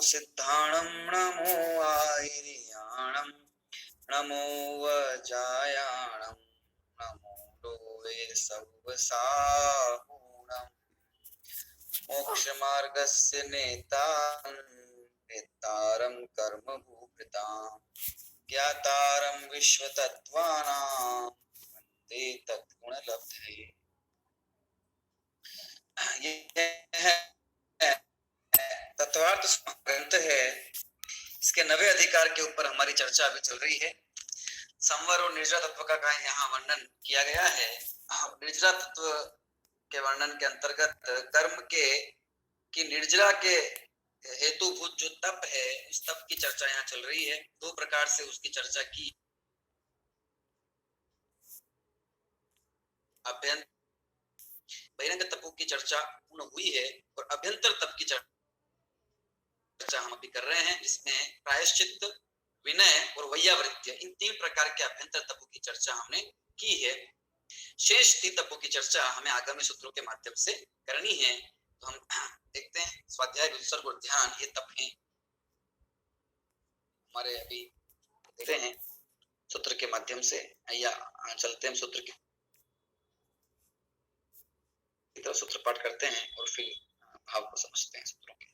सिद्धाणं नमो आयर्याणं नमो वजायाणं नमो Lowe सवसाहूणं मोक्षमार्गस्य नेतारं कर्मभूभृतां ज्ञातारं विश्वतत्त्वानां वन्दे तद्गुणलब्धये। यह तत्वार्थ ग्रंथ है। इसके 90 अधिकार के ऊपर हमारी चर्चा अभी चल रही है। संवर और निर्जरा तत्व का यहाँ वर्णन किया गया है। निर्जरा तत्व के वर्णन के अंतर्गत कर्म के की निर्जरा के हेतुभूत जो तप है, उस तप की चर्चा यहाँ चल रही है। दो प्रकार से उसकी चर्चा की। बहिरंग तपों की चर्चा पूर्ण हुई है और अभ्यंतर तप की चर्चा हम अभी कर रहे हैं, जिसमें प्रायश्चित, विनय और वैयावृत्य, इन 3 प्रकार के अभ्यंतर तपों की चर्चा हमने की है। शेष 3 तपों की चर्चा हमें आगामी सूत्रों के माध्यम से करनी है। तो हम देखते हैं स्वाध्याय, विसर्ग और ध्यान, ये तप हैं हमारे। अभी देखते हैं सूत्र के माध्यम से, या चलते हैं सूत्र की तरफ, सूत्र पाठ करते हैं और फिर भाव को समझते हैं सूत्रों के।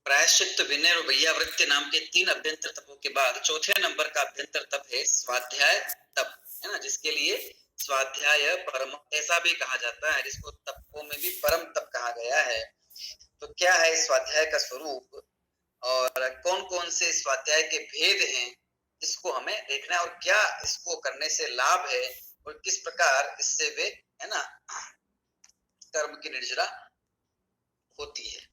प्रायश्चित, विनय और वैयावृत्य नाम के 3 अभ्यंतर तपों के बाद चौथे नंबर का अभ्यंतर तप है स्वाध्याय तप, है ना, जिसके लिए स्वाध्याय परम ऐसा भी कहा जाता है, जिसको तपों में भी परम तप कहा गया है। तो क्या है स्वाध्याय का स्वरूप और कौन कौन से स्वाध्याय के भेद हैं, इसको हमें देखना है, और क्या इसको करने से लाभ है और किस प्रकार इससे वे, है ना, कर्म की निर्जरा होती है,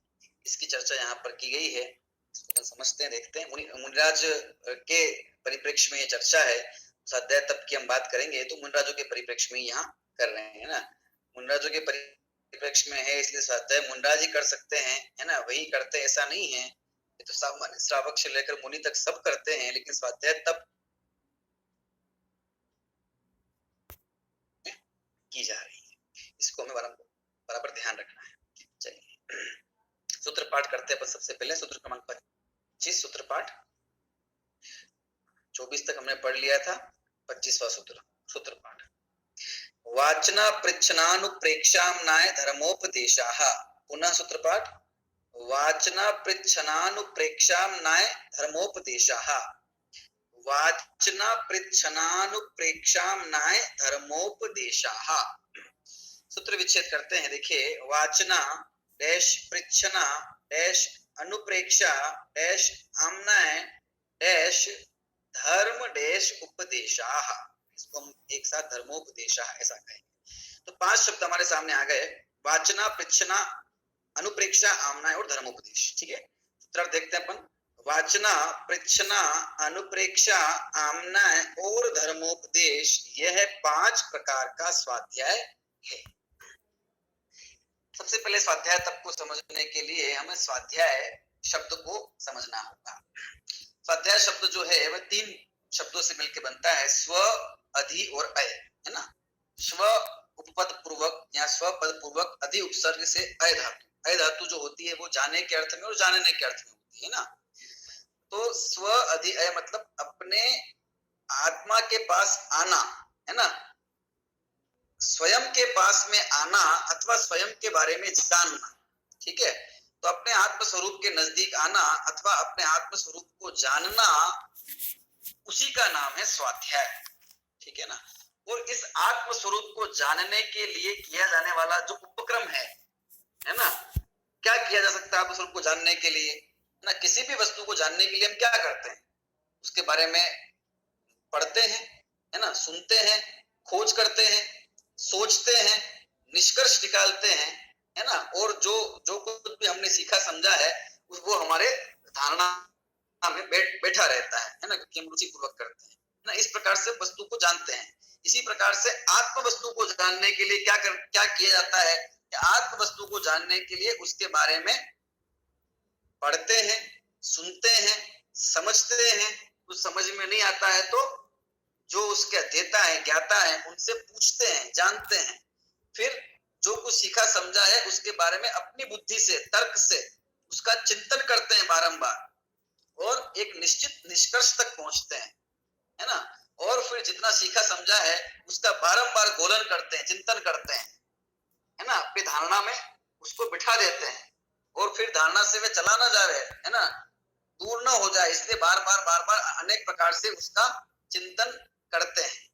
इसकी चर्चा यहाँ पर की गई है। इसको समझते हैं, देखते हैं। मुनिराज के परिप्रेक्ष्य में ये चर्चा है। स्वाध्याय तप की हम बात करेंगे तो मुनिराजों के परिप्रेक्ष्य में यहाँ कर रहे हैं ना। मुनिराजों के परिप्रेक्ष्य में है, इसलिए स्वाध्याय मुनिराज ही कर सकते हैं, है ना, वही करते, ऐसा नहीं है। ये तो सामान्य श्रावक से लेकर मुनि तक सब करते हैं, लेकिन स्वाध्याय तप की जा रही है, इसको हमें बराबर ध्यान रखना है। चलिए सूत्र पाठ करते हैं अपन। सबसे पहले सूत्र क्रमांक 25 सूत्र पाठ। 24 तक हमने पढ़ लिया था। 25वां सूत्र पाठ। वाचना पृच्छनानुप्रेक्षाम्नाय धर्मोपदेशाः। पुनः सूत्र पाठ। वाचना पृच्छनानुप्रेक्षाम्नाय धर्मोपदेशाः। वाचना पृच्छनानुप्रेक्षाम्नाय धर्मोपदेशाः। सूत्र विच्छेद करते हैं। देखिए, वाचना डैश पृच्छना डैश अनुप्रेक्षा डैश आम्नाय डैश धर्म डैश उपदेशाः। इसको हम एक साथ धर्मोपदेशाः ऐसा कहेंगे। तो 5 शब्द हमारे सामने आ गए। वाचना, पृच्छना, अनुप्रेक्षा, आम्नाय और धर्मोपदेश। ठीक है, सूत्र देखते हैं अपन। वाचना, पृच्छना, अनुप्रेक्षा, आम्नाय और धर्मोपदेश, यह 5 प्रकार का स्वाध्याय है। सबसे पहले स्वाध्याय तप को समझने के लिए हमें स्वाध्याय शब्द को समझना होगा। स्वाध्याय शब्द जो है वह 3 शब्दों से मिलकर बनता है, स्व, अधि और अय, है ना। स्व उपपद पूर्वक या स्वपद पूर्वक, अधि उपसर्ग से अय धातु। अय धातु जो होती है वो जाने के अर्थ में और जानने के अर्थ में होती है ना। तो स्व अधि अय मतलब अपने आत्मा के पास आना, है ना, स्वयं के पास में आना अथवा स्वयं के बारे में जानना। ठीक है, तो अपने आत्म स्वरूप के नजदीक आना अथवा अपने आत्म स्वरूप को जानना, उसी का नाम है स्वाध्याय। ठीक है ना। और इस आत्म स्वरूप को जानने के लिए किया जाने वाला जो उपक्रम है ना, क्या किया जा सकता है आत्म स्वरूप को जानने के लिए ना। किसी भी वस्तु को जानने के लिए हम क्या करते हैं, उसके बारे में पढ़ते हैं, है ना, सुनते हैं, खोज करते हैं, सोचते हैं, निष्कर्ष निकालते हैं, है ना। और जो कुछ भी हमने सीखा समझा है वो हमारे धारणा में बैठा रहता है ना, क्योंकि हम रुचि पूर्वक करते हैं ना। इस प्रकार से वस्तु को जानते हैं। इसी प्रकार से आत्म वस्तु को जानने के लिए क्या किया जाता है कि आत्म वस्तु को जानने के लिए उसके बारे में पढ़ते हैं, सुनते हैं, समझते हैं। कुछ समझ में नहीं आता है तो जो उसके अध्येता है, ज्ञाता है, उनसे पूछते हैं, जानते हैं। फिर जो कुछ सीखा समझा है उसके बारे में अपनी बुद्धि से, तर्क से उसका चिंतन करते हैं बारंबार और एक निश्चित निष्कर्ष तक पहुंचते हैं, है ना। और फिर जितना सीखा समझा है उसका बारंबार गोलन करते हैं, चिंतन करते हैं, है ना। अपनी धारणा में उसको बिठा देते हैं और फिर धारणा से वे चला ना जाए, है ना, दूर ना हो जाए, इसलिए बार बार अनेक प्रकार से उसका चिंतन करते हैं।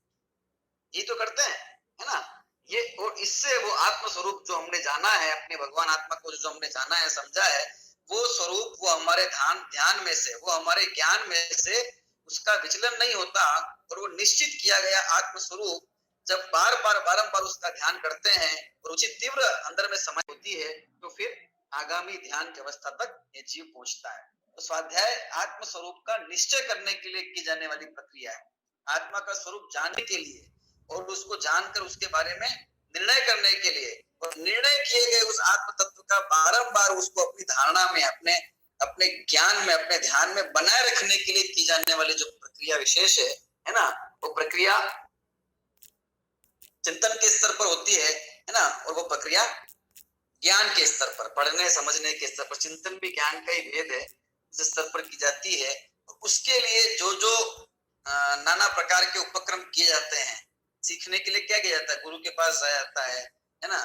ये तो करते हैं, है ना। ये और इससे वो आत्म स्वरूप जो हमने जाना है, अपने भगवान आत्मा को जो हमने जाना है, समझा है, वो स्वरूप वो हमारे ध्यान में से, वो हमारे ज्ञान में से उसका विचलन नहीं होता और वो निश्चित किया गया आत्म स्वरूप जब बारंबार उसका ध्यान करते हैं और उचित तीव्र अंदर में समय होती है तो फिर आगामी ध्यान की अवस्था तक ये जीव पहुंचता है। तो स्वाध्याय आत्म स्वरूप का निश्चय करने के लिए की जाने वाली प्रक्रिया है। आत्मा का स्वरूप जानने के लिए और उसको जानकर उसके बारे में निर्णय करने के लिए, और निर्णय किए गए उस आत्म तत्व का बारंबार उसको अपनी धारणा में, अपने ज्ञान में, अपने ध्यान में बनाए रखने के लिए की जाने वाली जो प्रक्रिया विशेष है ना, वो प्रक्रिया चिंतन के स्तर पर होती है ना। और वो प्रक्रिया ज्ञान के स्तर पर, पढ़ने समझने के स्तर पर, चिंतन भी ज्ञान का ही भेद है, उस स्तर पर की जाती है। उसके लिए जो जो नाना प्रकार के उपक्रम किए जाते हैं, सीखने के लिए क्या किया जाता है, गुरु के पास जाया जाता है ना,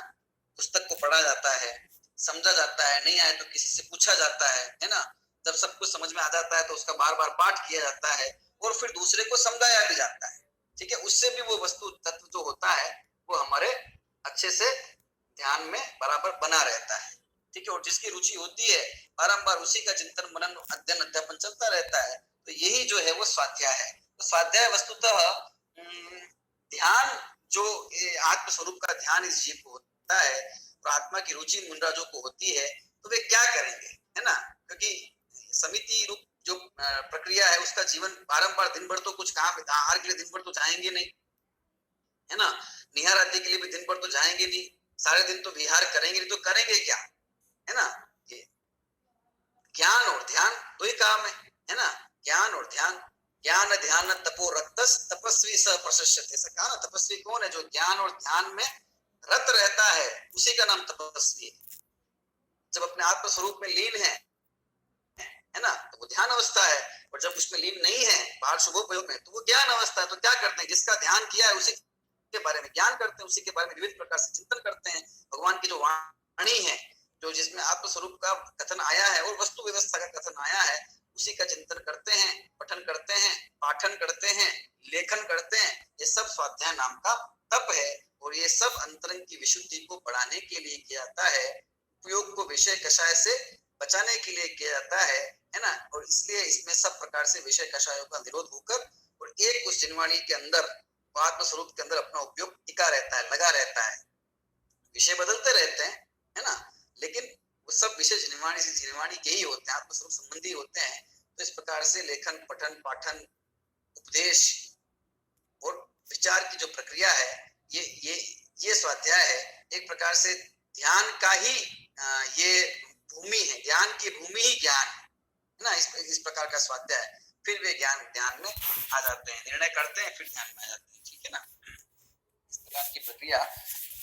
पुस्तक को पढ़ा जाता है, समझा जाता है, नहीं आए तो किसी से पूछा जाता है ना। जब सब कुछ समझ में आ जाता है तो उसका बार बार पाठ किया जाता है और फिर दूसरे को समझाया भी जाता है, ठीक है। उससे भी वो वस्तु तत्व जो होता है वो हमारे अच्छे से ध्यान में बराबर बना रहता है, ठीक है। और जिसकी रुचि होती है बारंबार उसी का चिंतन मनन अध्ययन अध्यापन चलता रहता है, तो यही जो है वो स्वाध्याय है। तो स्वाध्याय वस्तुतः ध्यान, जो आत्म स्वरूप का ध्यान इस जीव को होता है और आत्मा की रुचि मुंडाजों को होती है, तो वे क्या करेंगे, है ना। क्योंकि समिति रूप जो प्रक्रिया है उसका जीवन बारंबार, दिन भर तो कुछ काम आहार के लिए दिन भर तो जाएंगे नहीं, है ना, निहार आदि के लिए भी दिन भर तो जाएंगे नहीं, सारे दिन तो विहार करेंगे नहीं, तो करेंगे क्या, है ना। ये ज्ञान और ध्यान दो ही काम है ना, ज्ञान और ध्यान। ज्ञान ध्यान तपो रक्तस तपस्वी स प्रशस्यते। ऐसा कहा ना, तपस्वी कौन है, जो ज्ञान और ध्यान में रत रहता है, उसी का नाम तपस्वी है। जब अपने आत्म स्वरूप में लीन है ना, तो वो ध्यान अवस्था है। और जब उसमें लीन नहीं है बाहर शुभोपयोग में, तो वो ज्ञान अवस्था है। तो क्या करते हैं, जिसका ध्यान किया है उसी के बारे में ज्ञान करते हैं, उसी के बारे में विविध प्रकार से चिंतन करते हैं। भगवान की जो वाणी है, जो जिसमें आत्म स्वरूप का कथन आया है और वस्तु व्यवस्था का कथन आया है, उसी का चिंतन करते हैं, पठन करते हैं, पाठन करते हैं, लेखन करते हैं। ये सब स्वाध्याय नाम का तप है और ये सब अंतरंग की विशुद्धि को बढ़ाने के लिए किया जाता है, उपयोग को विषय कषाय से बचाने के लिए किया जाता है ना। और इसलिए इसमें सब प्रकार से विषय कषायों का निरोध होकर और एक उस जिनवाणी के अंदर, आत्म स्वरूप के अंदर अपना उपयोग टिका रहता है, लगा रहता है। विषय बदलते रहते हैं, है ना, लेकिन वो सब विषय जिनवाणी से जिनवाणी के ही होते हैं, आत्म स्वरूप संबंधी होते हैं। तो इस प्रकार से लेखन, पठन, पाठन, उपदेश और विचार की जो प्रक्रिया है, ये स्वाध्याय है। एक प्रकार से ध्यान का ही ये भूमि है, ज्ञान की भूमि ही ज्ञान है ना। इस प्रकार का स्वाध्याय, फिर वे ध्यान में आ जाते हैं, निर्णय करते हैं, फिर ध्यान में आ जाते हैं, ठीक है ना। इस प्रकार की प्रक्रिया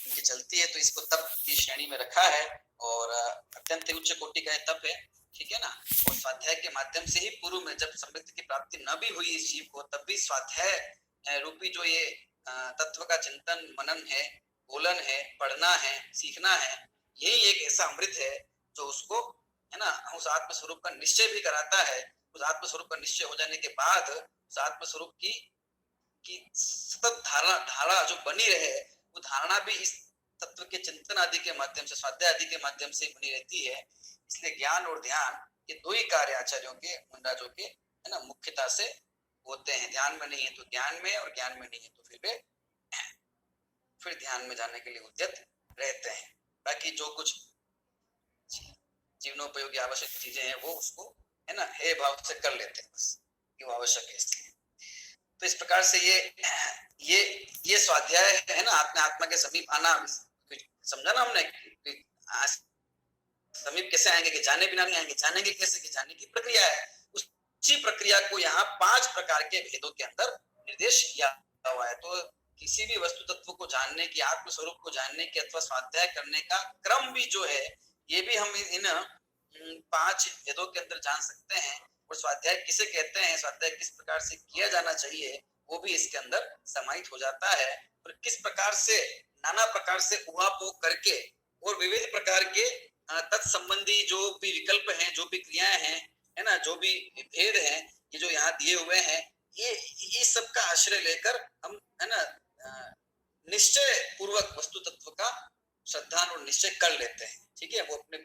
इनकी चलती है। तो इसको तप की श्रेणी में रखा है और अत्यंत उच्च कोटि का तप है, ठीक है ना। और स्वाध्याय के माध्यम से ही पूर्व में जब समृद्धि की प्राप्ति न भी हुई इस जीव को, तब भी स्वाध्याय रूपी जो ये तत्व का चिंतन मनन है, बोलन है, पढ़ना है, सीखना है, यही एक ऐसा अमृत है जो उसको, है ना, उस आत्म स्वरूप का निश्चय भी कराता है। उस आत्म स्वरूप का निश्चय हो जाने के बाद उस आत्म स्वरूप की सतत धारा जो बनी रहे, वो धारणा भी इस तत्व के चिंतन आदि के माध्यम से, स्वाध्याय आदि के माध्यम से बनी रहती है। इसलिए ज्ञान और ध्यान ये दो ही कार्य आचार्यों के, मुंडाजों के, है ना, मुख्यता से होते हैं। ध्यान में नहीं है तो ज्ञान में, और ज्ञान में नहीं है तो फिर ध्यान में जाने के लिए उद्यत रहते हैं। बाकी जो कुछ जीवनोपयोगी आवश्यक चीजें हैं वो उसको, है ना, हे भाव से कर लेते हैं बस, ये वो आवश्यक है इसलिए। तो इस प्रकार से ये स्वाध्याय है ना, अपने आत्मा के समीप आना, समझा ना हमने समीप कैसे आएंगे कि जाने बिना नहीं आएंगे, जानेंगे कैसे कि जानने की प्रक्रिया है। उसी प्रक्रिया को यहाँ 5 प्रकार के भेदों के अंदर निर्देश किया हुआ है। तो किसी भी वस्तु तत्व को जानने की, आत्म स्वरूप को जानने की अथवा स्वाध्याय करने का क्रम भी जो है, ये भी हम इन 5 भेदों के अंदर जान सकते हैं। और स्वाध्याय किसे कहते हैं, स्वाध्याय किस प्रकार से किया जाना चाहिए, वो भी इसके अंदर समाहित हो जाता है। और किस प्रकार से नाना प्रकार से उहापोह करके और विविध प्रकार के तत्संबंधी जो भी विकल्प हैं, जो भी क्रियाएं हैं, है ना, जो भी भेद हैं, ये जो यहाँ दिए हुए हैं, ये सब का आश्रय लेकर हम, है ना, निश्चय पूर्वक वस्तु तत्व का श्रद्धा और निश्चय कर लेते हैं। ठीक है, वो अपने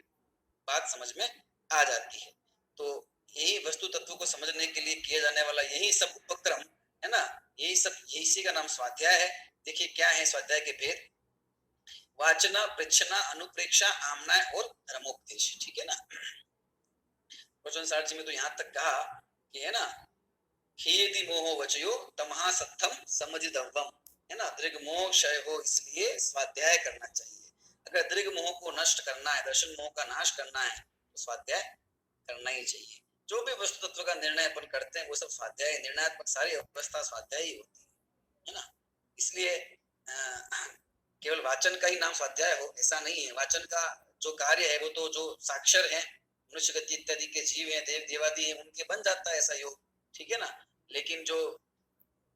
बात समझ में आ जाती है। तो यही वस्तु तत्व को समझने के लिए किया जाने वाला यही सब उपक्रम है ना, यही इसी का नाम स्वाध्याय है। देखिए क्या है स्वाध्याय के भेद, वाचना, पृच्छना, अनुप्रेक्षा, आमना और धर्मोपदेश। ठीक है ना, वचन सार जी में तो यहाँ तक कहा कि है ना, खेदी मोह वचयो तमहा सत्थम समझिदव्वम, है ना, दृग मोह क्षय हो इसलिए स्वाध्याय करना चाहिए। अगर दृग मोह को नष्ट करना है, दर्शन मोह का नाश करना है, तो स्वाध्याय करना ही चाहिए। जो भी वस्तु तत्व का निर्णय अपन करते हैं वो सब स्वाध्याय, निर्णयात्मक सारी अवस्था स्वाध्याय ही होती है ना। इसलिए केवल वाचन का ही नाम स्वाध्याय हो ऐसा नहीं है। वाचन का जो कार्य है वो तो जो साक्षर है, मनुष्य गति इत्यादि के जीव हैं, देव देवादि हैं, उनके बन जाता है ऐसा योग। ठीक है ना, लेकिन जो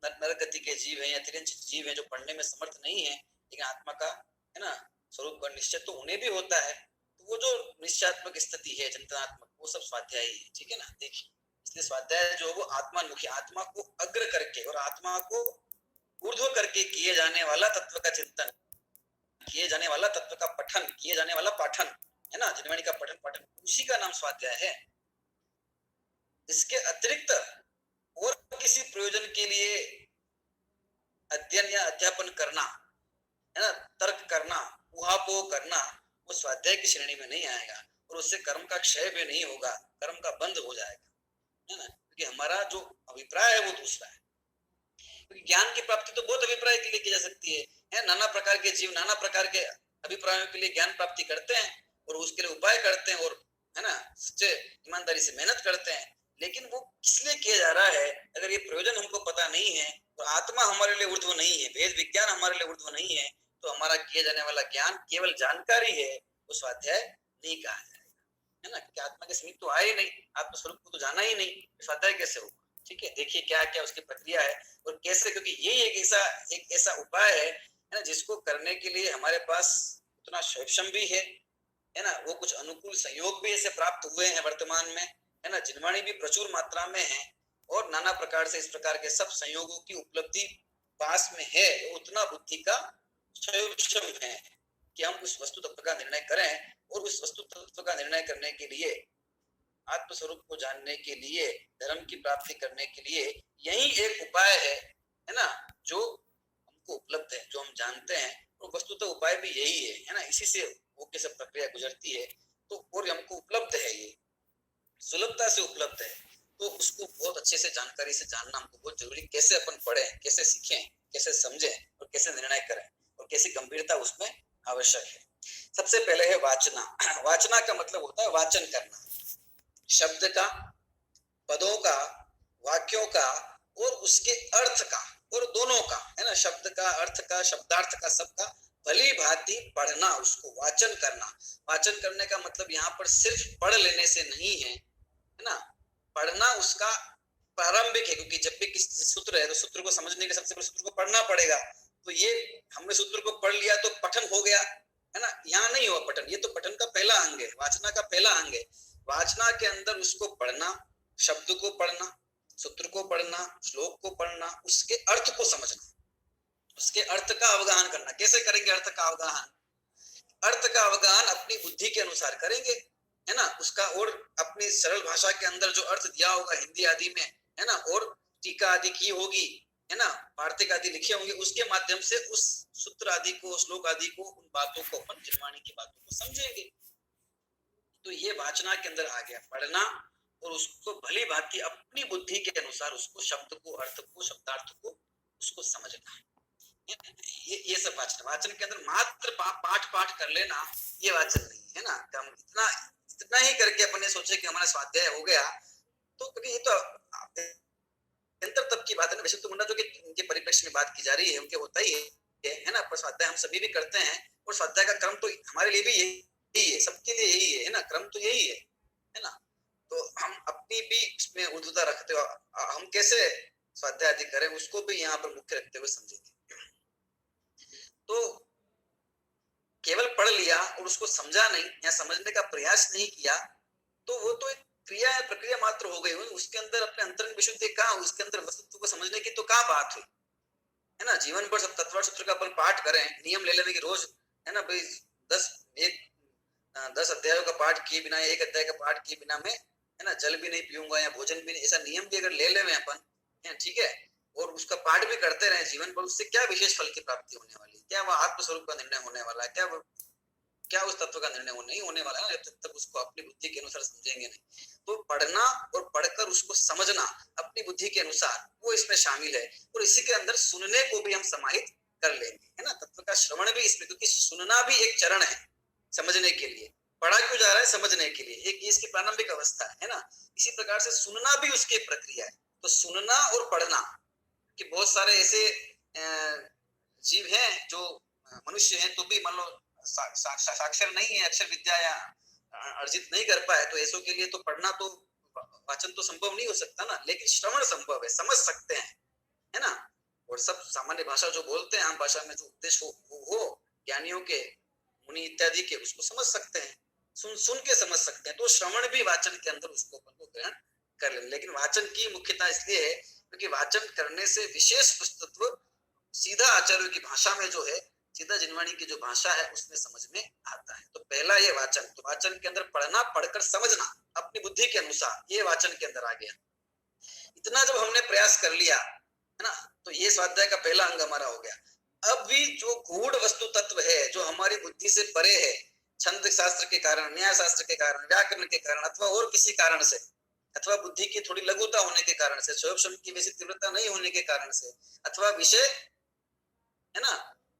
नर गति के जीव हैं या तिरंज जीव हैं, जो पढ़ने में समर्थ नहीं है, लेकिन आत्मा का, है ना, स्वरूप का निश्चय तो उन्हें भी होता है, तो वो जो निश्चयात्मक स्थिति है, चिंतनात्मक, वो सब स्वाध्याय ही है। ठीक है ना, देखिए इसलिए स्वाध्याय जो वो आत्मान्मुखी, आत्मा को अग्र करके और आत्मा को ऊर्ध्व करके किए जाने वाला तत्व का चिंतन, किए जाने वाला तत्व का पठन, किए जाने वाला पाठन, है ना, जिनवाणी का पठन पाठन, उसी का नाम स्वाध्याय है। इसके अतिरिक्त और किसी प्रयोजन के लिए अध्ययन या अध्यापन करना, है ना, तर्क करना, उहापोह करना, वो स्वाध्याय की श्रेणी में नहीं आएगा और उससे कर्म का क्षय भी नहीं होगा, कर्म का बंध हो जाएगा, है ना। क्योंकि हमारा जो अभिप्राय है वो दूसरा है। क्योंकि ज्ञान की प्राप्ति तो बहुत अभिप्राय के लिए की जा सकती है। नाना प्रकार के जीव नाना प्रकार के अभिप्रायों के लिए ज्ञान प्राप्ति करते हैं और उसके लिए उपाय करते हैं और, है ना, सच्चे ईमानदारी से मेहनत करते हैं। लेकिन वो किस लिए किया जा रहा है, अगर ये प्रयोजन हमको पता नहीं है और आत्मा हमारे लिए ऊर्ध्व नहीं है, वेद विज्ञान हमारे लिए ऊर्ध्व नहीं है, तो हमारा किया जाने वाला ज्ञान केवल जानकारी है, वो स्वाध्याय नहीं कहा जाएगा, है ना। क्योंकि आत्मा के समीप तो आए नहीं, आत्मस्वरूप को तो जाना ही नहीं, स्वाध्याय कैसे होगा। ठीक है, देखिए क्या क्या उसकी प्रक्रिया है और कैसे, क्योंकि यही एक ऐसा उपाय है ना, जिसको करने के लिए हमारे पास उतना सक्षम भी है ना, वो कुछ अनुकूल संयोग भी ऐसे प्राप्त हुए हैं वर्तमान में, है ना, जिनवाणी भी प्रचुर मात्रा में है और नाना प्रकार से इस प्रकार के सब संयोगों की उपलब्धि पास में है। उतना बुद्धि का सक्षम है कि हम उस वस्तु तत्व का निर्णय करें और उस वस्तु तत्व का निर्णय करने के लिए, आत्मस्वरूप को जानने के लिए, धर्म की प्राप्ति करने के लिए यही एक उपाय है ना, जो हमको उपलब्ध है, जो हम जानते हैं। और वस्तुतः उपाय भी यही है ना, इसी से वो कैसे प्रक्रिया गुजरती है, तो और हमको उपलब्ध है, ये सुलभता से उपलब्ध है, तो उसको बहुत अच्छे से जानकारी से जानना हमको बहुत जरूरी। कैसे अपन पढ़ें, कैसे सीखें, कैसे समझें और कैसे निर्णय करें और कैसी गंभीरता उसमें आवश्यक है। सबसे पहले है वाचना। वाचना का मतलब होता है वाचन करना, शब्द का, पदों का, वाक्यों का और उसके अर्थ का, और दोनों का, है ना, शब्द का, अर्थ का, शब्दार्थ का, सबका भली भांति पढ़ना, उसको वाचन करना। वाचन करने का मतलब यहाँ पर सिर्फ पढ़ लेने से नहीं है ना, पढ़ना उसका प्रारंभिक है, क्योंकि जब भी किसी सूत्र है तो सूत्र को समझने के सबसे पहले सूत्र को पढ़ना पड़ेगा। तो ये हमने सूत्र को पढ़ लिया तो पठन हो गया, है ना, यहाँ नहीं हुआ पठन, ये तो पठन का पहला अंग है, वाचना का पहला अंग है। वाचना के अंदर उसको पढ़ना, शब्द को पढ़ना, सूत्र को पढ़ना, श्लोक को पढ़ना, उसके अर्थ को समझना, उसके अर्थ का अवगाहन करना। कैसे करेंगे अर्थ का अवगाहन? अर्थ का अवगाहन अपनी बुद्धि के अनुसार करेंगे, है ना, उसका और अपनी सरल भाषा के अंदर जो अर्थ दिया होगा हिंदी आदि में, है ना, और टीका आदि की होगी, है ना, वार्तिक आदि लिखे होंगे, उसके माध्यम से उस सूत्र आदि को, श्लोक आदि को, उन बातों को, अपन जिनवाणी की बातों को समझेंगे। तो ये वाचना के अंदर आ गया, पढ़ना, और उसको भली भांति अपनी बुद्धि के अनुसार उसको शब्द को, अर्थ को, शब्दार्थ को उसको समझना। ये सब वाचन, वाचन के अंदर मात्र पाठ पाठ कर लेना ये वाचन नहीं है ना। हम इतना इतना ही करके अपने सोचे कि हमारा स्वाध्याय हो गया, तो क्योंकि ये तो अंतर तब की बात है ना। वैसे तो मुन्ना जो कि उनके परिप्रेक्ष्य में बात की जा रही है, उनके होता ही है ना। पर स्वाध्याय हम सभी भी करते हैं, और स्वाध्याय का क्रम तो हमारे लिए भी यही है, सबके लिए यही है ना, क्रम तो यही है ना। तो हम अपनी भी इसमें ऊर्ध्वता रखते हो, हम कैसे स्वाध्याय आदि करें उसको भी यहाँ पर मुख्य रखते हुए समझेंगे। तो केवल पढ़ लिया और उसको समझा नहीं या समझने का प्रयास नहीं किया, तो वो तो एक क्रिया है, प्रक्रिया मात्र हो गई। उसके अंदर अपने अंतरंग विशुद्धि कहाँ, उसके अंदर वस्तु को समझने की तो कहाँ बात हुई, है ना। जीवन भर सब तत्व सूत्र का अपन पाठ करें, नियम ले लेने की रोज, है ना भाई, 10 अध्यायों का पाठ किए बिना, एक अध्याय का पाठ किए बिना मैं, है ना, जल भी नहीं पीऊंगा या भोजन भी नहीं, ऐसा नियम भी अगर ले लें अपन, ठीक है, और उसका पाठ भी करते रहे जीवन भर, उससे क्या विशेष फल की प्राप्ति होने वाली है? क्या वह आत्मस्वरूप का निर्णय होने वाला है? क्या उस तत्व का निर्णय नहीं होने वाला है जब तक उसको अपनी बुद्धि के अनुसार समझेंगे नहीं। तो पढ़ना और पढ़कर उसको समझना अपनी बुद्धि के अनुसार, वो इसमें शामिल है। और इसी के अंदर सुनने को भी हम समाहित कर लेंगे, है ना। तत्व का श्रवण भी इसमें, क्योंकि सुनना भी एक चरण है समझने के लिए। पढ़ा क्यों जा रहा है? समझने के लिए। एक इसकी प्रारंभिक अवस्था है ना। इसी प्रकार से सुनना भी उसकी प्रक्रिया है। तो सुनना और पढ़ना, कि बहुत सारे ऐसे जीव हैं जो मनुष्य हैं तो भी मान लो साक्षर नहीं है, अक्षर विद्या या अर्जित नहीं कर पाए, तो ऐसों के लिए तो पढ़ना तो, वाचन तो संभव नहीं हो सकता ना, लेकिन श्रवण संभव है, समझ सकते हैं, है ना। और सब सामान्य भाषा जो बोलते हैं, आम भाषा में जो उपदेश हो ज्ञानियों के, मुनि इत्यादि के, उसको समझ सकते हैं, सुन के समझ सकते हैं। तो श्रवण भी वाचन के अंदर उसको अपन को ग्रहण कर ले। लेकिन वाचन की मुख्यता इसलिए है क्योंकि वाचन करने से विशेष पुस्तत्व सीधा आचार्यों की भाषा में जो है, सीधा जिनवाणी की जो भाषा है उसमें समझ में आता है। तो पहला ये वाचन, तो वाचन के अंदर पढ़ना, पढ़कर समझना अपनी बुद्धि के अनुसार, ये वाचन के अंदर आ गया। इतना जब हमने प्रयास कर लिया, है ना, तो ये स्वाध्याय का पहला अंग हमारा हो गया। अब भी जो गूढ़ वस्तु तत्व है, जो हमारी बुद्धि से परे है, छंद शास्त्र के कारण, न्याय शास्त्र के कारण, व्याकरण के कारण, अथवा और किसी कारण से, अथवा बुद्धि की थोड़ी लघुता होने के कारण से, स्वयं शब्द की वैसी तीव्रता नहीं होने के कारण से, अथवा विषय, है ना,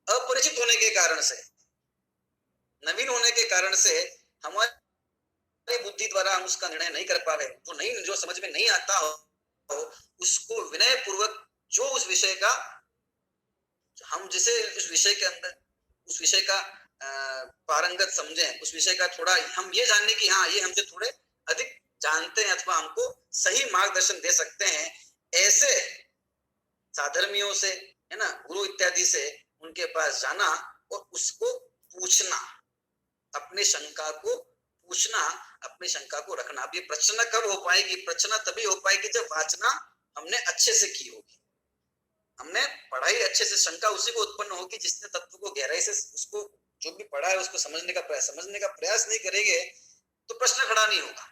अपरिचित होने के कारण से, नवीन होने के कारण से, हमारी बुद्धि द्वारा हम उसका निर्णय नहीं कर पा रहे, जो समझ में नहीं आता हो, उसको विनय पूर्वक जो उस विषय का, हम जिसे उस विषय के अंदर, उस विषय का पारंगत समझे, उस विषय का थोड़ा हम ये जानने की, हाँ ये हमसे थोड़े अधिक जानते हैं अथवा हमको सही मार्गदर्शन दे सकते हैं, ऐसे साधर्मियों से, है ना, गुरु इत्यादि से उनके पास जाना और उसको पूछना, अपने शंका को पूछना, अपनी शंका को रखना। अब ये प्रश्न कब हो पाएगी? प्रश्न तभी हो पाएगी जब वाचना हमने अच्छे से की होगी, हमने पढ़ाई अच्छे से, शंका उसी को उत्पन्न होगी जिसने तत्व को गहराई से, उसको जो भी पढ़ा है उसको समझने का प्रयास नहीं करेंगे तो प्रश्न खड़ा नहीं होगा,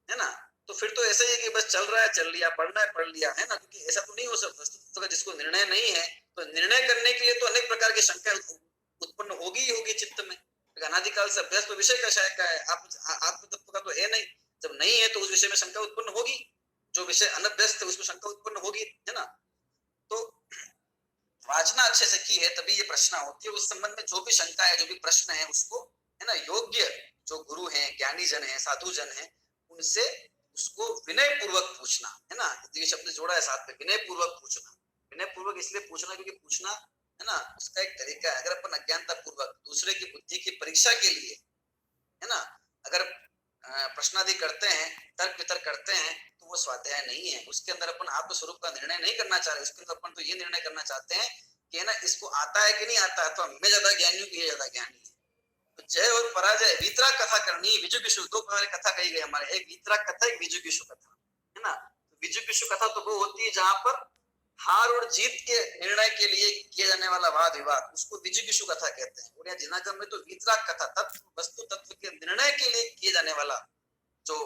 है ना। तो फिर तो ऐसा ही है कि बस चल रहा है, चल लिया, पढ़ना है, पढ़ लिया, है ना। क्योंकि ऐसा तो नहीं हो सकता, वस्तु जिसको निर्णय नहीं है, तो निर्णय करने के लिए तो अनेक प्रकार की शंका उत्पन्न होगी ही होगी चित्त में। अनादिकाल से अभ्यास तो विषय का शंका है, आत्म तत्व का तो है नहीं। जब नहीं है तो उस विषय में शंका उत्पन्न होगी, जो विषय अनभ्यस्त है उसमें शंका उत्पन्न होगी, है ना। तो वाचना अच्छे से की है तभी ये प्रश्न होती है। उस संबंध में जो भी शंका है, जो भी प्रश्न है, उसको, है ना, योग्य जो गुरु हैं, ज्ञानी जन है, साधु जन है, उनसे उसको विनय पूर्वक पूछना, है ना। ये शब्द जोड़ा है साथ में, विनय पूर्वक पूछना। विनय पूर्वक इसलिए पूछना क्योंकि पूछना, है ना, उसका एक तरीका है। अगर अपन अज्ञानता पूर्वक दूसरे की बुद्धि की परीक्षा के लिए, है ना, अगर प्रश्नादि करते हैं, तर्क वितर्क करते हैं, तो वो स्वाध्याय नहीं है। उसके अंदर अपन आत्मस्वरूप का निर्णय नहीं करना चाह रहे, उसके अंदर अपन तो ये निर्णय करना चाहते हैं कि, है ना, इसको आता है कि नहीं आता, अथवा मैं ज्यादा ज्ञानी हूँ कि ये ज्यादा ज्ञानी है। तो जय और पराजय, वीतराग कथा करनी, विजुगिषु, दो प्रकार की कथा कही गई हमारे, एक वीतराग कथा, एक विजुगिषु कथा, है ना। विजुगिषु कथा तो वो होती है जहां पर हार और जीत के निर्णय के लिए किया जाने वाला वाद विवाद, उसको विजुगिषु कथा कहते हैं। और यहाँ जिनागम में तो वीतराग कथा, तत्व वस्तु तत्व के निर्णय के लिए किए जाने वाला जो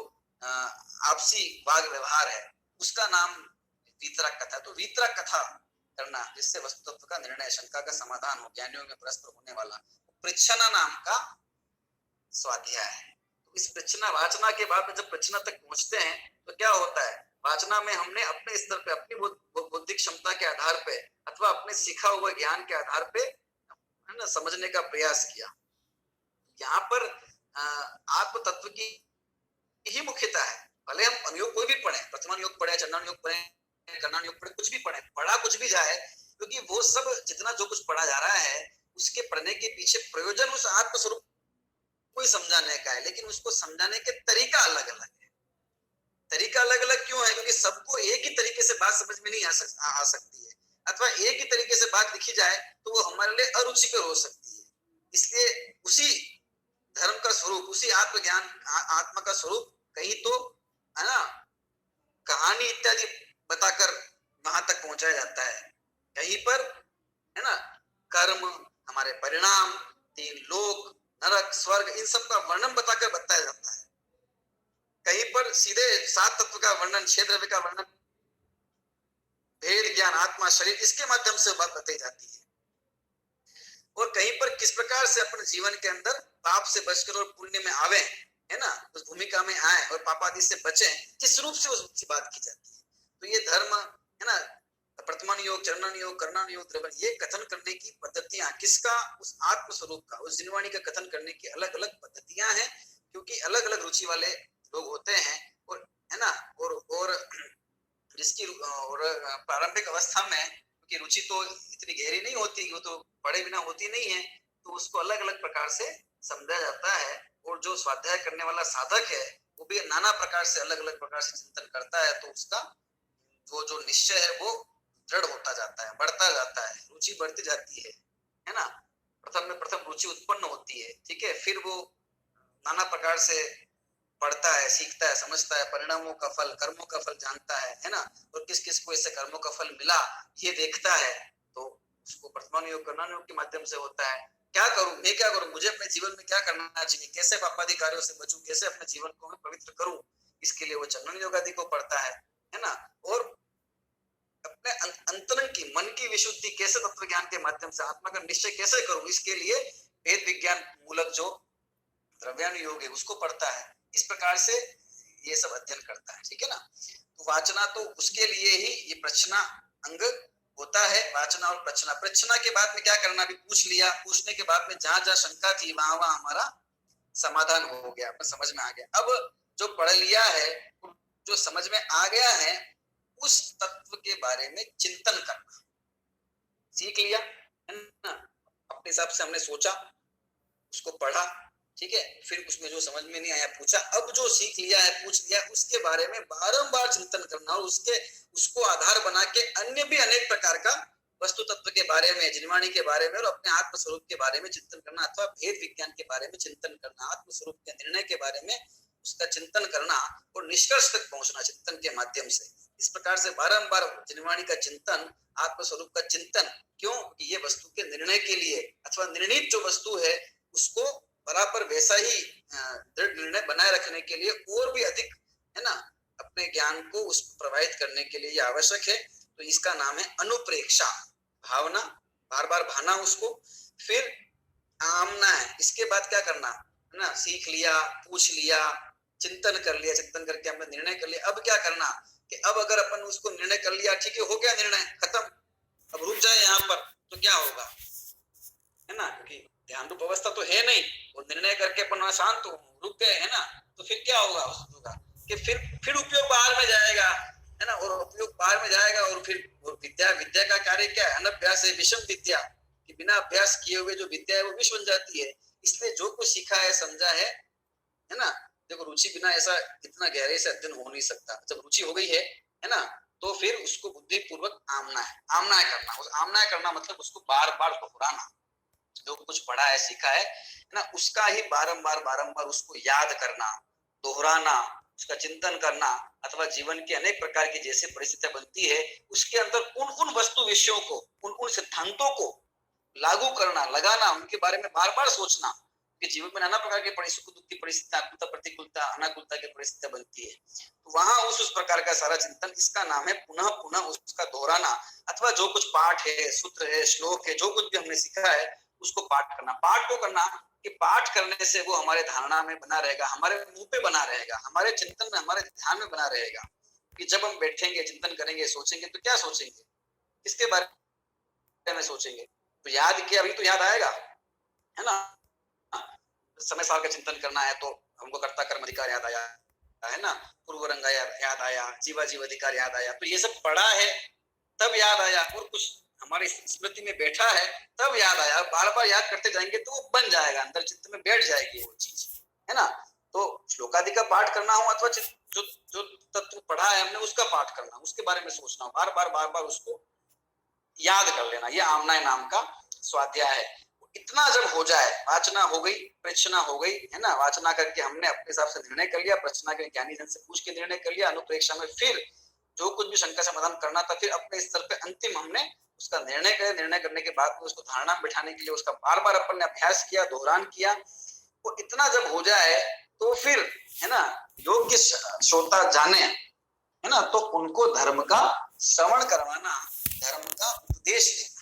आपसी वाद व्यवहार है, उसका नाम वीतराग कथा। तो वीतराग कथा करना जिससे वस्तु तत्व का निर्णय, शंका का समाधान हो, ज्ञानियों में परस्पर होने वाला, पृच्छना नाम का स्वाध्याय है। इस प्रचना वाचना के बाद में जब प्रचना तक पहुंचते हैं तो क्या होता है, वाचना में हमने अपने स्तर पे अपनी बौद्धिक क्षमता के आधार पे अथवा अपने सीखा हुआ ज्ञान के आधार पे है ना समझने का प्रयास किया। यहाँ पर आत्म तत्व की ही मुख्यता है। भले हम अनुयोग कोई भी पढ़े, प्रथमान योग पढ़े, चंडान योग पढ़े, कर्णान योग पढ़े, कुछ भी पढ़े, पढ़ा कुछ भी जाए, क्योंकि वो सब जितना जो कुछ पढ़ा जा रहा है उसके पढ़ने के पीछे प्रयोजन उस आत्म स्वरूप को ही समझाने का है, लेकिन उसको समझाने के तरीका अलग अलग है। तरीका अलग अलग क्यों है? क्योंकि सबको एक ही तरीके से बात समझ में नहीं आ सकती है, अथवा एक ही तरीके से बात लिखी जाए तो वो हमारे लिए अरुचिकर हो सकती है। इसलिए उसी धर्म का स्वरूप, उसी आत्मज्ञान आत्मा का स्वरूप कहीं तो है ना कहानी इत्यादि बताकर वहां तक पहुंचाया जाता है, कहीं पर है ना कर्म, हमारे परिणाम, तीन लोक, नरक, स्वर्ग, इन सब का वर्णन बताकर बताया जाता है। कहीं पर सीधे सात तत्व का वर्णन, छह द्रव्य का वर्णन, भेद ज्ञान, आत्मा, शरीर, इसके माध्यम से बात बताई जाती है। और कहीं पर किस प्रकार से अपने जीवन के अंदर पाप से बचकर और पुण्य में आवे, है ना, उस भूमिका में आए और पाप आदि से बचे, किस रूप से उसकी बात की जाती है। तो ये धर्म है ना, प्रथमान योग, चरणन योग, कर्णान योग, द्रवण, ये कथन करने की पद्धतियां किसका, उस आत्म स्वरूप का, उस जिनवाणी का कथन करने की अलग अलग पद्धतियां हैं, क्योंकि अलग अलग रुचि वाले लोग होते हैं। और है ना, और जिसकी और प्रारंभिक अवस्था में क्योंकि रुचि तो इतनी गहरी नहीं होती, वो तो पढ़े बिना होती नहीं है, तो उसको अलग अलग प्रकार से समझा जाता है। और जो स्वाध्याय करने वाला साधक है वो भी नाना प्रकार से अलग अलग प्रकार से चिंतन करता है, तो उसका वो जो निश्चय है वो दृढ़ होता जाता है, बढ़ता जाता है, रुचि बढ़ती जाती है ना। प्रथम में प्रथम रुचि उत्पन्न होती है, ठीक है, फिर वो नाना प्रकार से पढ़ता है, सीखता है, समझता है, परिणामों का फल, कर्मों का फल जानता है ना, और किस किस को इससे कर्मों का फल मिला ये देखता है। तो उसको वर्तमान योग, कर्णान योग के माध्यम से होता है। क्या करूं मैं, क्या करूं, मुझे अपने जीवन में क्या करना चाहिए, कैसे पापादि कार्यों से बचूं, कैसे अपने जीवन को मैं पवित्र करूं, इसके लिए वो चंदन योग आदि को पढ़ता है ना। और अपने अंतरंग की, मन की विशुद्धि कैसे तत्व ज्ञान के माध्यम से आत्मा का निश्चय कैसे करूं, इसके लिए वेद विज्ञान मूलक जो द्रव्यानुयोग है उसको पढ़ता है। इस प्रकार से ये सब अध्ययन करता है, ठीक है ना। तो वाचना तो उसके लिए ही ये प्रचना अंग होता है, वाचना और प्रचना। प्रचना के बाद में क्या करना, अभी पूछ लिया, पूछने के बाद में जहां जहां शंका थी वहां वहां हमारा समाधान हो गया, अपने समझ में आ गया। अब जो पढ़ लिया है, जो समझ में आ गया है, उस तत्व के बारे में चिंतन करना। सीख लिया है ना, अपने हिसाब से हमने सोचा, उसको पढ़ा, ठीक है, फिर उसमें जो समझ में नहीं आया पूछा। अब जो सीख लिया है, पूछ लिया, उसके बारे में बारंबार चिंतन करना और उसको आधार बना के अन्य भी अनेक प्रकार का वस्तु तत्व के बारे में, जिनवाणी के बारे में और अपने आत्म स्वरूप के बारे में चिंतन करना, अथवा भेद विज्ञान के बारे में चिंतन करना, आत्म स्वरूप के निर्णय के बारे में उसका चिंतन करना और निष्कर्ष तक पहुंचना चिंतन के माध्यम से। इस प्रकार से बारंबार जिनवाणी का चिंतन, आत्म स्वरूप का चिंतन, क्यों, ये वस्तु के निर्णय के लिए अथवा निर्णीत जो वस्तु है उसको बराबर वैसा ही दृढ़ निर्णय बनाए रखने के लिए और भी अधिक है ना अपने ज्ञान को उस प्रवाहित करने के लिए ये आवश्यक है। तो इसका नाम है अनुप्रेक्षा, भावना, बार बार भाना उसको, फिर आमना है। इसके बाद क्या करना है ना, सीख लिया, पूछ लिया, चिंतन कर लिया, चिंतन करके हमने निर्णय कर लिया। अब क्या करना कि अब अगर अपन उसको निर्णय कर लिया, ठीक है, हो गया निर्णय, खत्म, अब रुक जाए यहाँ पर, तो क्या होगा, है ना, क्योंकि ध्यान रूप अवस्था तो है नहीं, और निर्णय करके अपन शांत रुक गए, है ना, तो फिर क्या होगा उसका कि फिर उपयोग बाहर में जाएगा, है ना, और उपयोग बाहर में जाएगा। और फिर विद्या का कार्य क्या है, अनभ्यास है विषम विद्या, कि बिना अभ्यास किए हुए जो विद्या है वो विष बन जाती है। इसलिए जो कुछ सीखा है, समझा है ना, देखो रुचि बिना ऐसा इतना गहरे से अध्ययन हो नहीं सकता। जब रुचि हो गई है ना, तो फिर उसको बुद्धि पूर्वक आमना है, आमना करना। उस आमना करना मतलब उसको बार बार दोहराना, जो कुछ पढ़ा है, सीखा है ना, उसका ही बारंबार उसको याद करना, दोहराना, उसका चिंतन करना, अथवा जीवन के अनेक प्रकार की जैसे परिस्थितियां बनती है उसके अंदर उन वस्तु विषयों को, उन सिद्धांतों को लागू करना, लगाना, उनके बारे में बार बार सोचना कि जीवन में नाना प्रकार के सुख दुख की परिस्थितियां, आकुलता, प्रतिकूलता, अनाकुलता की परिस्थितियां बनती है। तो वहां उस प्रकार का सारा चिंतन, इसका नाम है पुनः पुनः उसका दोहराना, अथवा जो कुछ पाठ है, सूत्र है, श्लोक है, जो कुछ भी हमने सीखा है उसको पाठ करना। पाठ को करना कि पाठ करने से वो हमारे धारणा में बना रहेगा, हमारे मुंह पे बना रहेगा, हमारे चिंतन में, हमारे ध्यान में बना रहेगा कि जब हम बैठेंगे, चिंतन करेंगे, सोचेंगे तो क्या सोचेंगे, किसके बारे में सोचेंगे। तो याद किया, अभी तो याद आएगा, है ना। समय सार का चिंतन करना है तो हमको कर्ता कर्म अधिकार याद आया, है ना, पूर्व रंग याद आया, जीवा जीव अधिकार याद आया। तो ये सब पढ़ा है तब याद आया, और कुछ हमारी स्मृति में बैठा है तब याद आया। बार बार याद करते जाएंगे तो वो बन जाएगा, अंदर चित्त में बैठ जाएगी वो चीज, है ना। तो श्लोकादि का पाठ करना हो अथवा जो जो तत्व पढ़ा है हमने उसका पाठ करना, उसके बारे में सोचना, बार बार उसको याद कर लेना, ये आमना नाम का स्वाध्याय है। इतना जब हो जाए, वाचना हो गई, प्रचना हो गई, है ना, वाचना करके हमने अपने हिसाब से निर्णय कर लिया, प्रचना के ज्ञानी जन से पूछ के निर्णय कर लिया, अनुप्रेक्षा में फिर जो कुछ भी शंका समाधान करना था, फिर अपने स्तर पे अंतिम हमने उसका निर्णय करे। निर्णय करने के बाद में उसको धारणा बिठाने के लिए उसका बार बार अपन ने अभ्यास किया, दोहरान किया। वो इतना जब हो जाए तो फिर, है ना, योग्य श्रोता जाने, है ना, तो उनको धर्म का श्रवण करवाना, धर्म का उपदेश देना,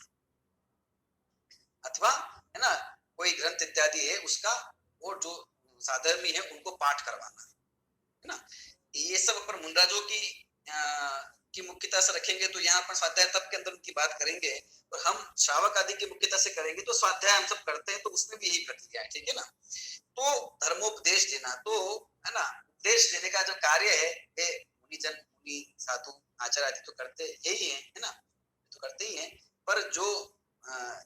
अथवा, है ना, कोई ग्रंथ इत्यादि है उसका, और जो साधर्मी है उनको पाठ करवाना, है ना। ये सब अपन मुंडराजों की मुख्यता से रखेंगे तो यहाँ पर स्वाध्याय तप के अंदर उनकी बात करेंगे, और हम श्रावक आदि की मुख्यता से करेंगे तो स्वाध्याय हम सब करते हैं तो उसमें भी यही प्रक्रिया है, ठीक है ना। तो धर्मोपदेश देना, तो, है ना, उपदेश देने का जो कार्य है मुनिजन, मुनि, साधु, आचार्य आदि तो करते यही है ना, तो करते ही हैं। पर जो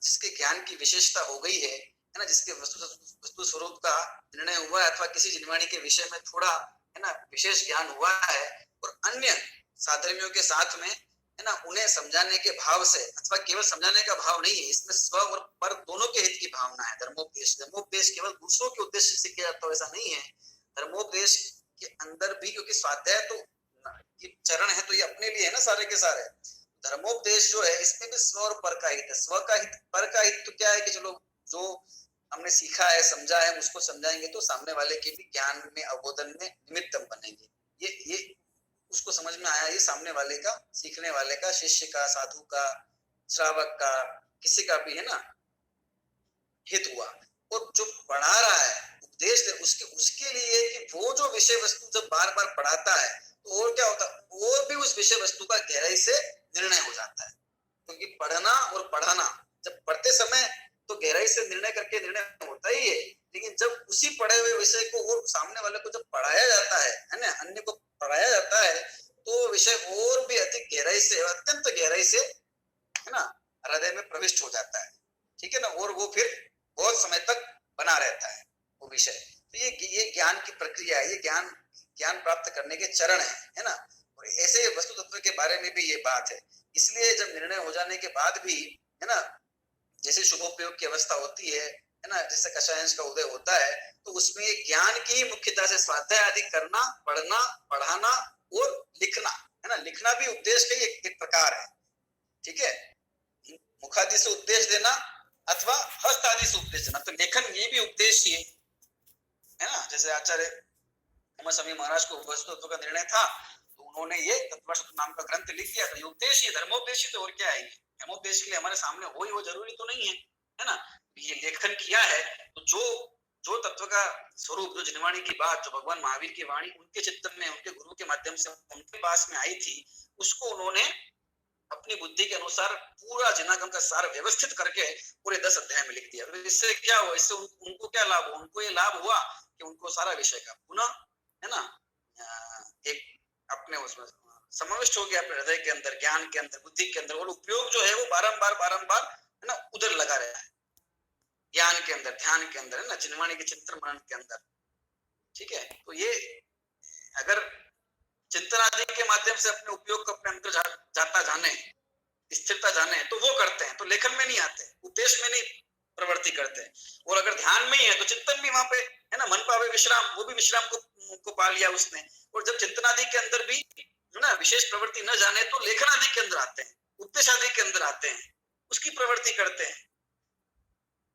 जिसके ज्ञान की विशेषता हो गई है ना, जिसके वस्तु स्वरूप का निर्णय हुआ है, अथवा किसी जिनवाणी के विषय में थोड़ा, है ना, विशेष ज्ञान हुआ है, और अन्य साधर्मियों के साथ में, है ना, उन्हें समझाने के भाव से, अथवा केवल समझाने का भाव नहीं है, इसमें स्व और पर दोनों के हित की भावना है। धर्मोपदेश, धर्मोपदेश केवल दूसरों के उद्देश्य से किया जाता है ऐसा नहीं है। धर्मोपदेश के अंदर भी, क्योंकि स्वाध्याय तो चरण है तो ये अपने लिए है ना सारे के सारे। धर्मोपदेश जो है इसमें भी स्व और पर का हित है। स्व का हित, पर का हित तो क्या है कि चलो जो हमने सीखा है, समझा है, उसको समझाएंगे तो सामने वाले के भी ज्ञान में, अवबोधन में निमित्त बनेंगे। ये उसको समझ में आया, ये सामने वाले का, सीखने वाले का, शिष्य का, साधु का, श्रावक का, किसी का भी, है ना, हित हुआ। और जो पढ़ा रहा है, उपदेश उसके लिए कि वो जो विषय वस्तु जब बार बार पढ़ाता है तो और क्या होता है, और भी उस विषय वस्तु का गहराई से निर्णय हो जाता है। क्योंकि पढ़ना और पढ़ाना, जब पढ़ते समय तो गहराई से निर्णय करके निर्णय होता ही है, लेकिन जब उसी पढ़े हुए विषय को और सामने वाले को जब पढ़ाया जाता है ना, अन्य को पढ़ाया जाता है, तो विषय और भी अधिक गहराई से, अत्यंत गहराई से, है ना, हृदय में प्रविष्ट हो जाता है, ठीक है ना, और वो फिर बहुत समय तक बना रहता है वो विषय। तो ये ज्ञान की प्रक्रिया है, ये ज्ञान प्राप्त करने के चरण है ना। और ऐसे वस्तु तत्व के बारे में भी ये बात है। इसलिए जब निर्णय हो जाने के बाद भी, है ना, जैसे शुभोपयोग की अवस्था होती है ना, जैसे कषायांश का उदय होता है, तो उसमें ज्ञान की मुख्यता से स्वाध्याय आदि करना, पढ़ना, पढ़ाना और लिखना, है ना। लिखना भी उपदेश का एक प्रकार है, ठीक है। मुखादि से उपदेश देना अथवा हस्त आदि से उपदेश देना, तो लेखन ये भी उपदेश ही है ना। जैसे आचार्य उमा स्वामी महाराज को वस्तु तत्व का निर्णय था, तो उन्होंने ये तत्वशब्द नाम का ग्रंथ लिख दिया। तो ये उपदेश ही, धर्मोपदेश ही, तो और क्या है। धर्मोपदेश के लिए हमारे सामने हो ही वो जरूरी तो नहीं है ना। ये लेखन किया है तो जो तत्व का स्वरूप, जो जिनवाणी की बात, जो भगवान महावीर की वाणी उनके चित्त में, उनके गुरु के माध्यम से उनके पास में आई थी, उसको उन्होंने अपनी बुद्धि के अनुसार पूरा जिनागम का सार व्यवस्थित करके पूरे 10 अध्याय में लिख दिया। तो इससे क्या हुआ, इससे उनको क्या लाभ हुआ? उनको ये लाभ हुआ कि उनको सारा विषय का पुनः, है ना, एक अपने उसमें समाविष्ट हो गया, अपने हृदय के अंदर, ज्ञान के अंदर, बुद्धि के अंदर, और उपयोग जो है वो बारंबार, है ना, उधर लगा रहा है, ज्ञान के अंदर, ध्यान के अंदर, है ना, जिनवाणी के चिंतन मनन के अंदर, ठीक है। तो ये अगर चिंतन आदि के माध्यम से अपने उपयोग को अपने अंदर जाता जाने, स्थिरता जाने, तो वो करते हैं, तो लेखन में नहीं आते, उपदेश में नहीं प्रवृत्ति करते हैं। और अगर ध्यान में ही है तो चिंतन भी वहां पे, है ना, मन पावे विश्राम, वो भी विश्राम को पा लिया उसने। और जब चिंतन आदि के अंदर भी, है ना, विशेष प्रवृत्ति न जाने तो लेखन आदि के अंदर आते हैं, उपदेश आदि के अंदर आते हैं, उसकी प्रवृत्ति करते हैं,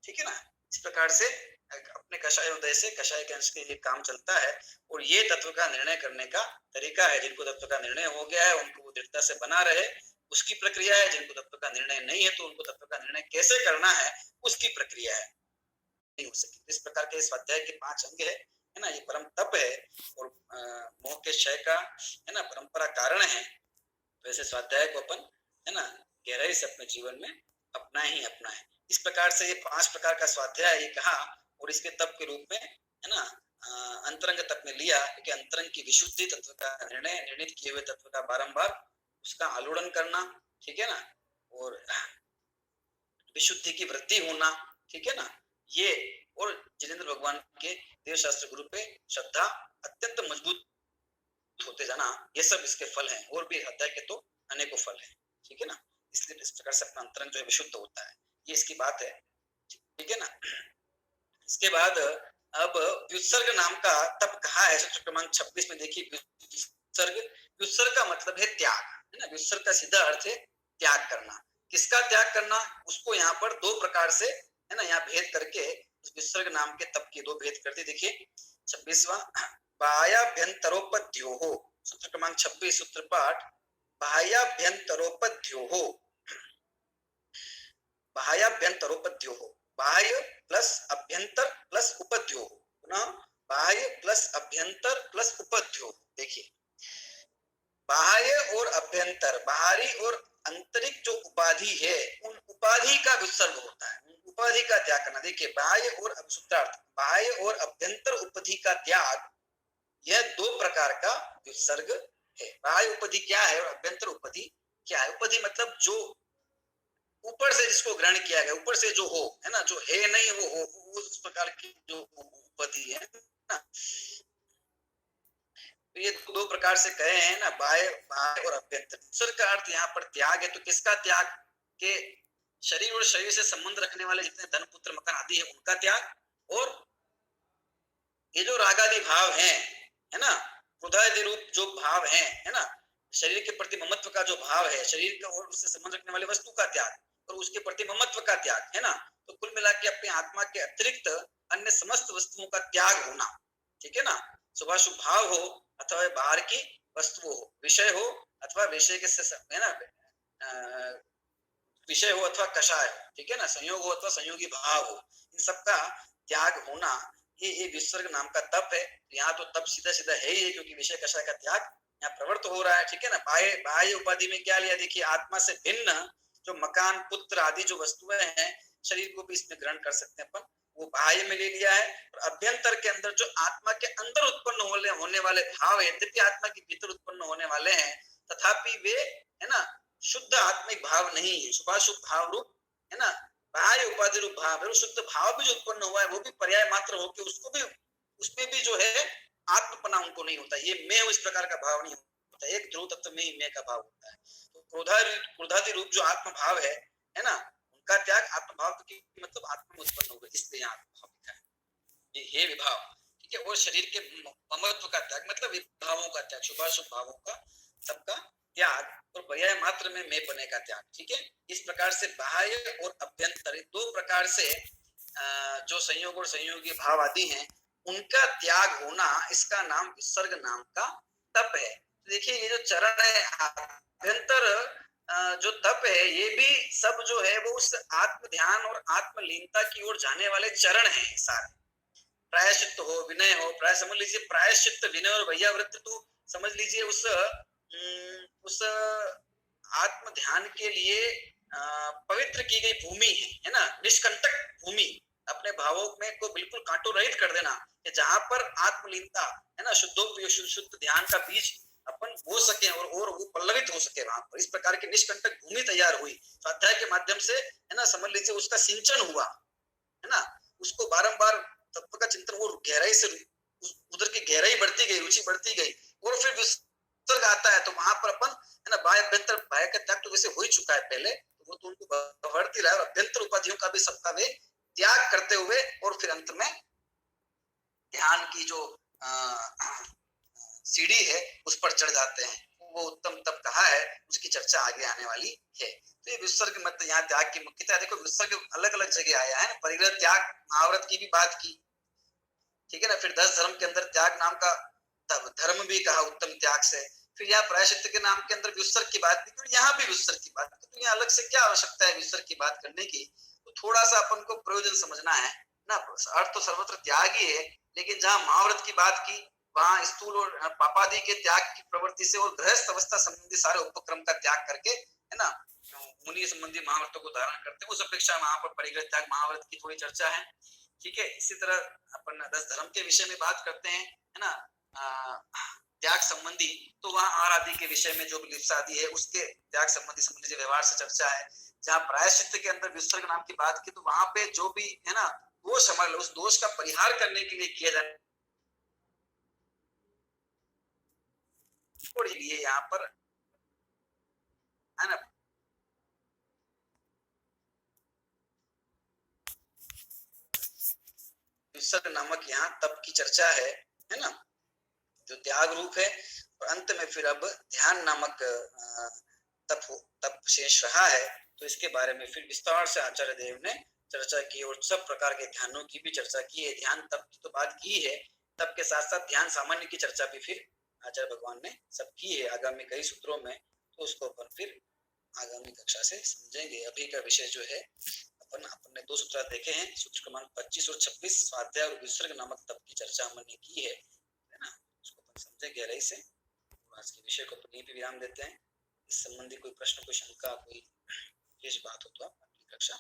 ठीक है ना। इस प्रकार से अपने कषाय उदय से कषाय के अंश के लिए काम चलता है। और ये तत्व का निर्णय करने का तरीका है। जिनको तत्व का निर्णय हो गया है उनको वो दृढ़ता से बना रहे, उसकी प्रक्रिया है। जिनको तत्व का निर्णय नहीं है तो उनको तत्व का निर्णय कैसे करना है उसकी प्रक्रिया है, नहीं हो सकी। इस प्रकार के स्वाध्याय के 5 अंग है ना, ये परम तप है और मोह के क्षय का है ना परंपरा कारण है। तो ऐसे स्वाध्याय को अपन है ना गहराई से अपने जीवन में अपना ही अपना है। इस प्रकार से ये 5 प्रकार का स्वाध्याय ये कहा और इसके तप के रूप में है ना अंतरंग तप में लिया, क्योंकि अंतरंग की विशुद्धि, तत्व का निर्णय, निर्णित किए हुए तत्व का बारंबार उसका आलोड़न करना, ठीक है ना, और विशुद्धि की वृद्धि होना, ठीक है ना, ये और जिनेंद्र भगवान के देव शास्त्र गुरु पे श्रद्धा अत्यंत मजबूत होते जाना, ये सब इसके फल हैं। और भी अध्याय के तो अनेकों फल हैं, ठीक है ना। इसलिए इस प्रकार से अपना अंतरंग जो है विशुद्ध होता है, ये इसकी बात है, ठीक है ना। इसके बाद अब व्युत्सर्ग नाम का तप कहा है सूत्र क्रमांक 26 में। देखिए व्युत्सर्ग, व्युत्सर्ग का मतलब है त्याग, है ना। व्युत्सर्ग का सीधा अर्थ है त्याग करना। किसका त्याग करना, उसको यहाँ पर 2 प्रकार से है ना यहाँ भेद करके व्युत्सर्ग नाम के तप के 2 भेद करते। देखिए 26वां, बाह्याभ्यंतरोपद्योहो, सूत्र क्रमांक 26 सूत्र पाठ, बाह्याभ्यंतरोपद्योहो, बाह्याभ्यंतरोपद्योहो, बाह्य प्लस अभ्यंतर प्लस उपद्योह, पुनः बाह्य प्लस अभ्यंतर प्लस उपद्योह। देखिए बाह्य और अभ्यंतर, बाहरी और आंतरिक जो उपाधि है उन उपाधि का विसर्ग होता है, उपाधि का त्याग करना। देखिए बाह्य और सूत्रार्थ, बाह्य और अभ्यंतर उपाधि का त्याग, यह 2 प्रकार का विसर्ग है। बाह्य उपाधि क्या है और अभ्यंतर उपाधि क्या है। उपाधि मतलब जो ऊपर से जिसको ग्रहण किया गया, ऊपर से जो हो, है ना, जो है नहीं वो हो, उस प्रकार की जो उपाधि है ना। तो ये 2 प्रकार से कहे हैं ना, बाह्य बाह्य और अभ्यंतर। दूसरे का अर्थ यहाँ पर त्याग है, तो किसका त्याग, के शरीर और शरीर से संबंध रखने वाले जितने धन पुत्र मकान आदि है उनका त्याग, और ये जो रागादि भाव है ना, क्रोधादि रूप जो भाव है ना, शरीर के प्रति ममत्व का जो भाव है, शरीर का और उससे संबंध रखने वाले वस्तु का त्याग और उसके प्रति ममत्व का त्याग, है ना। तो कुल मिला के अपनी आत्मा के अतिरिक्त अन्य समस्त वस्तुओं का त्याग होना, ठीक है ना। शुभाशुभ भाव हो अथवा बाहर की वस्तु हो, विषय हो अथवा विषय के है ना, विषय हो अथवा कषाय हो, ठीक है ना, संयोग हो अथवा संयोगी भाव हो, इन सबका त्याग होना, ये विसर्ग नाम का तप है। यहाँ तो तप सीधा सीधा है ही, क्योंकि विषय कषाय का त्याग यहाँ प्रवृत्त हो रहा है, ठीक है ना। बाह्य बाह्य उपाधि में क्या लिया, देखिए आत्मा से भिन्न जो मकान पुत्र आदि जो वस्तुएं हैं, शरीर को भी इसमें ग्रहण कर सकते हैं अपन, वो बाह्य में ले लिया है। और अभ्यंतर के अंदर जो आत्मा के अंदर उत्पन्न होने वाले भाव है, यद्यपि आत्मा के भीतर उत्पन्न होने वाले हैं, तथापि वे है ना शुद्ध आत्मिक भाव नहीं है, शुभाशुभ भाव रूप है ना, बाह्य उपाधि रूप भाव है। शुद्ध भाव भी जो उत्पन्न हुआ है वो भी पर्याय मात्र होकर उसको भी, उसमें भी जो है आत्मपना उनको नहीं होता, ये मैं इस प्रकार का भाव नहीं होता, एक ध्रुव तत्व में ही मैं का भाव होता है। तो क्रोधादि रूप जो आत्म भाव है ना, उनका त्याग, आत्म भाव की मतलब आत्मा में उत्पन्न होगा, इसलिए यहाँ आत्म भाव लिखा है, ये हे विभाव, ठीक है। और शरीर के ममत्व का त्याग मतलब विभावों का त्याग, शुभाशुभ भावों का सबका त्याग, और पर्याय मात्र में मैं बने का त्याग, ठीक है। इस प्रकार से बाह्य और अभ्यंतर 2 प्रकार से जो संयोग और संयोगी भाव आदि हैं उनका त्याग होना, इसका नाम विसर्ग नाम का तप है। देखिए ये जो चरण है अभ्यंतर जो तप है, ये भी सब जो है वो उस आत्म ध्यान और आत्मलीनता की ओर जाने वाले चरण हैं सारे। प्रायश्चित हो, विनय हो, प्राय समझ लीजिए प्रायश्चित, विनय और वैयावृत्त तो समझ लीजिए उस आत्म ध्यान के लिए पवित्र की गई भूमि है ना, निष्कंटक भूमि, अपने भावों में को बिल्कुल कांटो रहित कर देना, कि जहां पर आत्मलीनता है ना, शुद्ध ध्यान का बीज अपन बो सके और वो पल्लवित हो सके वहां पर। इस प्रकार की निष्कंटक भूमि तैयार हुई स्वाध्याय के माध्यम से, है ना, समझ लीजिए उसका सिंचन हुआ, है ना, उसको बारंबार तत्व का चिंतन, वो गहराई से उधर की गहराई बढ़ती गई, रुचि बढ़ती गई, और फिर विसर्ग आता है तो वहां पर अपन है ना बाह्य अभ्यंतर, बाह्य का त्याग तो वैसे हो ही चुका है पहले, तो वो तो उनको बढ़ती रहा है, और अभ्यंतर उपाधियों का भी सबका वे त्याग करते हुए और फिर अंत में ध्यान की जो सीढ़ी है उस पर चढ़ जाते हैं। वो उत्तम तप कहा है, उसकी चर्चा आगे आने वाली है। तो ये विसर्ग मत यहाँ त्याग की मुख्यता, देखो विसर्ग अलग अलग जगह आया है, परिग्रह त्याग महाव्रत की भी बात की, ठीक है ना। फिर 10 धर्म के अंदर त्याग नाम का धर्म भी कहा उत्तम त्याग से। फिर यहाँ प्रायश्चित्त के नाम के अंदर व्युत्सर्ग की बात की, यहाँ भी व्युत्सर्ग की बात की, तो यहाँ अलग से क्या आवश्यकता है व्युत्सर्ग की बात करने की? तो थोड़ा सा अपन को प्रयोजन समझना है ना। अर्थ तो सर्वत्र त्याग ही है, लेकिन जहाँ महाव्रत की बात की वहां स्थूल और पापादि के त्याग की प्रवृत्ति से और गृहस्थ अवस्था संबंधी सारे उपक्रम का त्याग करके, है ना, मुनि संबंधी महाव्रतों को धारण करते हैं। उस अपेक्षा वहां पर परिग्रह त्याग महाव्रत की थोड़ी चर्चा है। ठीक है, इसी तरह अपन 10 धर्म के विषय में बात करते हैं, है ना, त्याग संबंधी, तो वहां आर आदि के विषय में जो लिप्सा आदि है उसके त्याग संबंधी व्यवहार से चर्चा है। जहाँ प्रायश्चित्त के अंदर व्युत्सर्ग नाम की बात की, तो वहां पे जो भी, है ना, दोष हमारे उस दोष का परिहार करने के लिए किया जाए, लिए यहाँ पर, है ना, व्युत्सर्ग नामक यहाँ तप की चर्चा है ना, जो त्याग रूप है। और अंत में फिर अब ध्यान नामक तप शेष रहा है, तो इसके बारे में फिर विस्तार से आचार्य देव ने चर्चा की और सब प्रकार के ध्यानों की भी चर्चा की है। ध्यान तप की तो बात की है, तप के साथ साथ ध्यान सामान्य की चर्चा भी फिर आचार्य भगवान ने सब की है आगामी कई सूत्रों में, तो उसको अपन फिर आगामी कक्षा से समझेंगे। अभी का विषय जो है अपन ने 2 सूत्र देखे हैं, सूत्र क्रमांक 25 और 26, स्वाध्याय और विसर्ग नामक तप की चर्चा हमने की है ना, उसको अपन समझे गहराई से। आज के विषय को अपन यहीं पे विराम देते हैं। इस संबंधी कोई प्रश्न, कोई शंका, कोई विशेष बात हो तो आप अगली कक्षा